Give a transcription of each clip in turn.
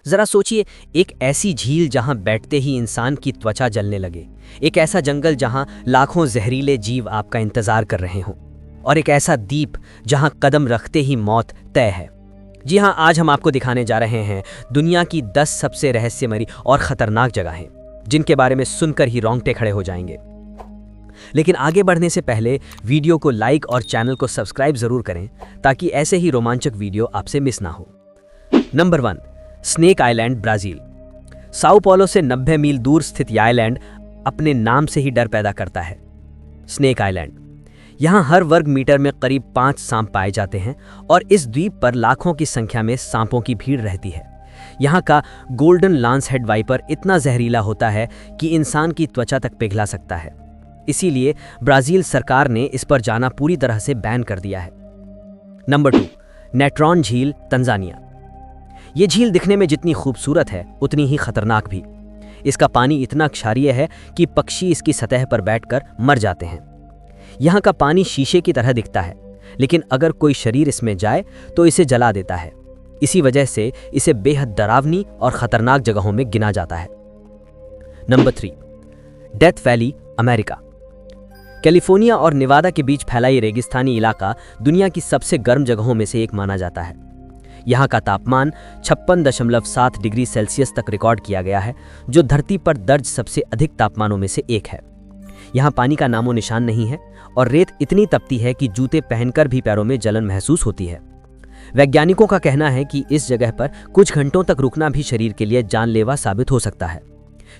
जरा सोचिए, एक ऐसी झील जहां बैठते ही इंसान की त्वचा जलने लगे, एक ऐसा जंगल जहां लाखों जहरीले जीव आपका इंतजार कर रहे हों, और एक ऐसा द्वीप जहां कदम रखते ही मौत तय है। जी हां, आज हम आपको दिखाने जा रहे हैं दुनिया की 10 सबसे रहस्यमयी और खतरनाक जगहें, जिनके बारे में सुनकर ही रोंगटे खड़े हो जाएंगे। लेकिन आगे बढ़ने से पहले वीडियो को लाइक और चैनल को सब्सक्राइब जरूर करें, ताकि ऐसे ही रोमांचक वीडियो आपसे मिस ना हो। Number 1, snake island, Brazil. Sao Paulo से 90 मील दूर स्थित यह आइलैंड अपने नाम से ही डर पैदा करता है। स्नेक आइलैंड, यहां हर वर्ग मीटर में करीब 5 सांप पाए जाते हैं और इस द्वीप पर लाखों की संख्या में सांपों की भीड़ रहती है। यहां का गोल्डन लांस हेड वाइपर इतना जहरीला होता है कि इंसान की त्वचा तक पिघला सकता है। इसीलिए ब्राजील सरकार ने इस पर जाना पूरी तरह से बैन कर दिया है। नंबर 2, नेट्रॉन झील, तंजानिया। ये झील दिखने में जितनी खूबसूरत है उतनी ही खतरनाक भी। इसका पानी इतना क्षारीय है कि पक्षी इसकी सतह पर बैठकर मर जाते हैं। यहाँ का पानी शीशे की तरह दिखता है, लेकिन अगर कोई शरीर इसमें जाए तो इसे जला देता है। इसी वजह से इसे बेहद डरावनी और खतरनाक जगहों में गिना जाता है। Number 3, death valley, America. California और नेवादा के बीच फैला ये रेगिस्तानी इलाका दुनिया की सबसे गर्म जगहों में से एक माना जाता है। यहाँ का तापमान 56.7 डिग्री सेल्सियस तक रिकॉर्ड किया गया है, जो धरती पर दर्ज सबसे अधिक तापमानों में से एक है। यहाँ पानी का नामो निशान नहीं है और रेत इतनी तपती है कि जूते पहनकर भी पैरों में जलन महसूस होती है। वैज्ञानिकों का कहना है कि इस जगह पर कुछ घंटों तक रुकना भी शरीर के लिए जानलेवा साबित हो सकता है,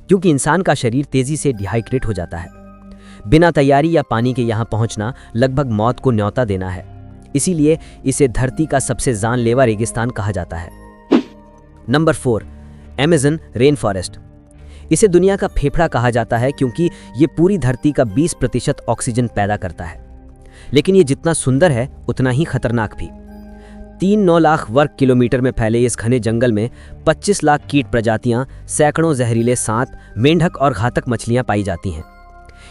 क्योंकि इंसान का शरीर तेजी से डिहाइड्रेट हो जाता है। बिना तैयारी या पानी के यहाँ पहुँचना लगभग मौत को न्योता देना है। इसीलिए इसे धरती का सबसे जानलेवा रेगिस्तान कहा जाता है। Number 4, Amazon rain forest. इसे दुनिया का फेफड़ा कहा जाता है क्योंकि ये पूरी धरती का 20% ऑक्सीजन पैदा करता है। लेकिन ये जितना सुंदर है उतना ही खतरनाक भी। 3-9 लाख वर्ग किलोमीटर में फैले इस घने जंगल में 25 लाख कीट प्रजातियां, सैकड़ों जहरीले सांप, मेंढक और घातक मछलियां पाई जाती हैं।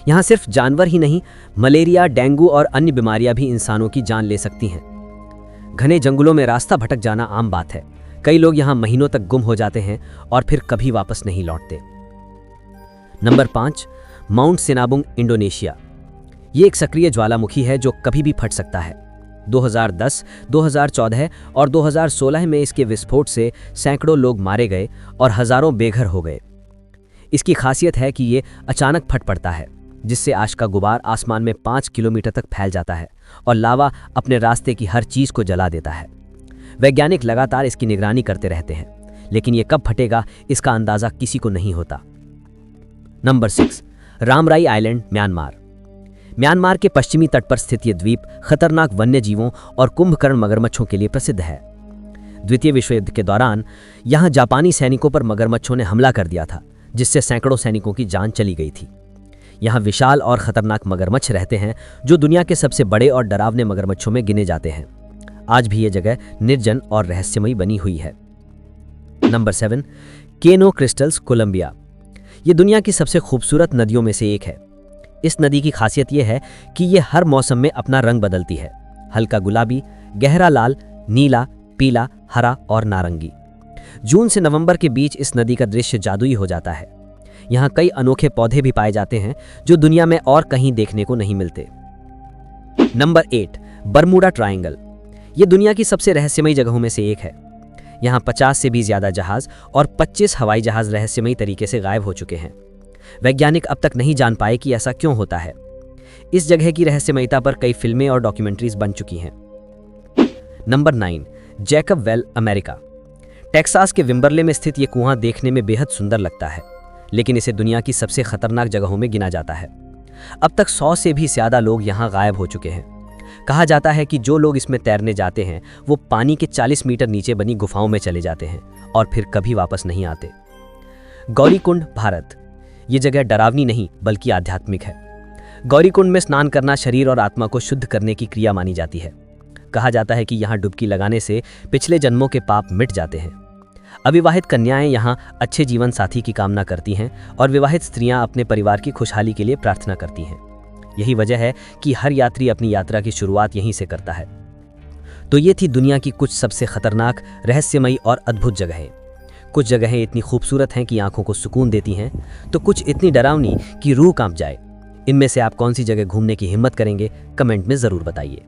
यहाँ सिर्फ जानवर ही नहीं, मलेरिया, डेंगू और अन्य बीमारियां भी इंसानों की जान ले सकती हैं। घने जंगलों में रास्ता भटक जाना आम बात है। कई लोग यहाँ महीनों तक गुम हो जाते हैं और फिर कभी वापस नहीं लौटते। Number 5, mount Sinabung, Indonesia. ये एक सक्रिय ज्वालामुखी है जो कभी भी फट सकता है। 2010, 2014 और 2016 में इसके विस्फोट से सैकड़ों लोग मारे गए और हजारों बेघर हो गए। इसकी खासियत है कि ये अचानक फट पड़ता है, जिससे आग का गुबार आसमान में 5 किलोमीटर तक फैल जाता है और लावा अपने रास्ते की हर चीज को जला देता है। वैज्ञानिक लगातार इसकी निगरानी करते रहते हैं, लेकिन ये कब फटेगा इसका अंदाजा किसी को नहीं होता। Number 6, Ramree island, Myanmar. Myanmar के पश्चिमी तट पर स्थित यह द्वीप खतरनाक वन्य जीवों और कुंभकर्ण मगरमच्छों के लिए प्रसिद्ध है। द्वितीय विश्व युद्ध के दौरान यहां जापानी सैनिकों पर मगरमच्छों ने हमला कर दिया था, जिससे सैकड़ों सैनिकों की जान चली गई थी। यहाँ विशाल और खतरनाक मगरमच्छ रहते हैं, जो दुनिया के सबसे बड़े और डरावने मगरमच्छों में गिने जाते हैं। आज भी ये जगह निर्जन और रहस्यमयी बनी हुई है। नंबर 7, केनो क्रिस्टल्स, कोलंबिया। ये दुनिया की सबसे खूबसूरत नदियों में से एक है। इस नदी की खासियत यह है कि ये हर मौसम में अपना रंग बदलती है। हल्का गुलाबी, गहरा लाल, नीला, पीला, हरा और नारंगी। जून से नवंबर के बीच इस नदी का दृश्य जादुई हो जाता है। यहाँ कई अनोखे पौधे भी पाए जाते हैं जो दुनिया में और कहीं देखने को नहीं मिलते। Number 8, Bermuda triangle. ये दुनिया की सबसे रहस्यमयी जगहों में से एक है। यहाँ 50 से भी ज्यादा जहाज और 25 हवाई जहाज रहस्यमयी तरीके से गायब हो चुके हैं। वैज्ञानिक अब तक नहीं जान पाए कि ऐसा क्यों होता है। इस जगह की रहस्यमयता पर कई फिल्में और डॉक्यूमेंट्रीज बन चुकी हैं। Number 9, Jacob well, America. Texas के विम्बरले में स्थित ये कुआं देखने में बेहद सुंदर लगता है, लेकिन इसे दुनिया की सबसे खतरनाक जगहों में गिना जाता है। अब तक 100 से भी ज्यादा लोग यहाँ गायब हो चुके हैं। कहा जाता है कि जो लोग इसमें तैरने जाते हैं वो पानी के 40 मीटर नीचे बनी गुफाओं में चले जाते हैं और फिर कभी वापस नहीं आते। गौरीकुंड, भारत। ये जगह डरावनी नहीं बल्कि आध्यात्मिक है। गौरीकुंड में स्नान करना शरीर और आत्मा को शुद्ध करने की क्रिया मानी जाती है। कहा जाता है कि यहाँ डुबकी लगाने से पिछले जन्मों के पाप मिट जाते हैं। अविवाहित कन्याएं यहाँ अच्छे जीवन साथी की कामना करती हैं और विवाहित स्त्रियां अपने परिवार की खुशहाली के लिए प्रार्थना करती हैं। यही वजह है कि हर यात्री अपनी यात्रा की शुरुआत यहीं से करता है। तो ये थी दुनिया की कुछ सबसे खतरनाक, रहस्यमयी और अद्भुत जगहें। कुछ जगहें इतनी खूबसूरत हैं कि आंखों को सुकून देती हैं, तो कुछ इतनी डरावनी कि रूह कांप जाए। इनमें से आप कौन सी जगह घूमने की हिम्मत करेंगे, कमेंट में ज़रूर बताइए।